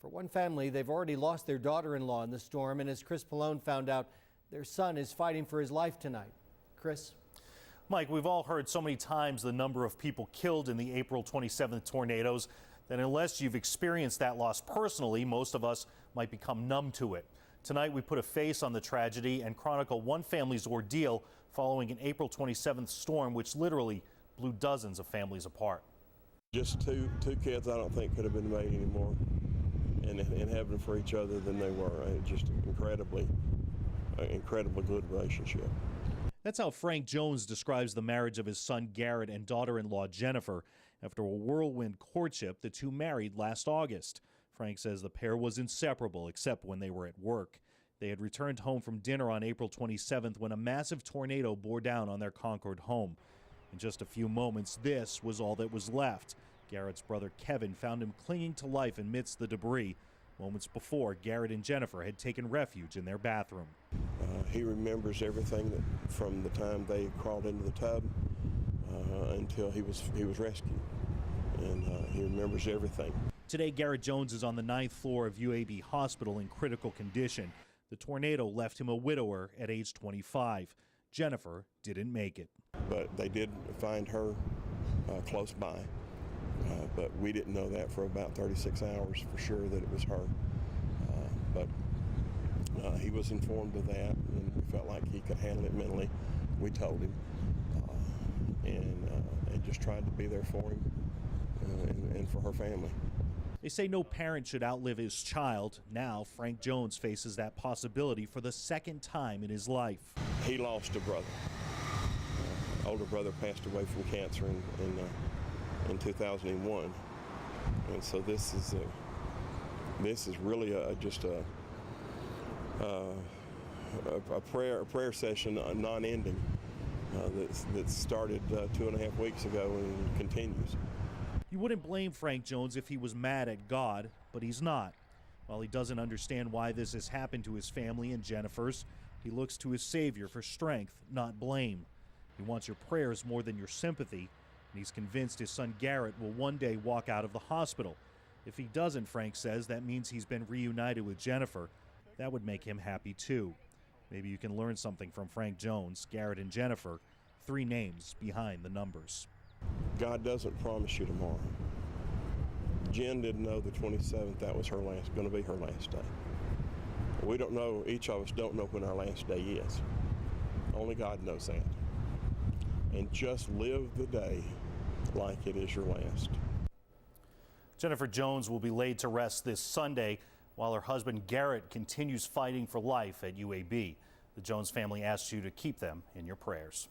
For one family, they've already lost their daughter-in-law in the storm, and as Chris Pallone found out, their son is fighting for his life tonight. Chris? Mike, we've all heard so many times the number of people killed in the April 27th tornadoes that unless you've experienced that loss personally, most of us might become numb to it. Tonight, we put a face on the tragedy and chronicle one family's ordeal following an April 27th storm, which literally blew dozens of families apart. Just two kids I don't think could have been made any more in heaven for each other than they were. Just incredibly good relationship. That's how Frank Jones describes the marriage of his son Garrett and daughter-in-law Jennifer. After a whirlwind courtship, the two married last August. Frank says the pair was inseparable except when they were at work. They had returned home from dinner on April 27th when a massive tornado bore down on their Concord home. In just a few moments, this was all that was left. Garrett's brother Kevin found him clinging to life amidst the debris. Moments before, Garrett and Jennifer had taken refuge in their bathroom. He remembers everything from the time they crawled into the tub until he was rescued, and he remembers everything. Today, Garrett Jones is on the 9th floor of UAB Hospital in critical condition. The tornado left him a widower at age 25. Jennifer didn't make it. But they did find her close by, but we didn't know that for about 36 hours for sure that it was her. But he was informed of that, and we felt like he could handle it mentally. We told him, and just tried to be there for him and for her family. They say no parent should outlive his child. Now, Frank Jones faces that possibility for the second time in his life. He lost a brother. Older brother passed away from cancer in 2001, and so this is really just a prayer session, non-ending, that started 2.5 weeks ago and continues. You wouldn't blame Frank Jones if he was mad at God, but he's not. While he doesn't understand why this has happened to his family and Jennifer's, he looks to his Savior for strength, not blame. He wants your prayers more than your sympathy, and he's convinced his son Garrett will one day walk out of the hospital. If he doesn't, Frank says, that means he's been reunited with Jennifer. That would make him happy too. Maybe you can learn something from Frank Jones, Garrett and Jennifer, 3 names behind the numbers. God doesn't promise you tomorrow. Jen didn't know the 27th that was going to be her last day. We don't know, each of us don't know when our last day is. Only God knows that. And just live the day like it is your last. Jennifer Jones will be laid to rest this Sunday while her husband Garrett continues fighting for life at UAB. The Jones family asks you to keep them in your prayers.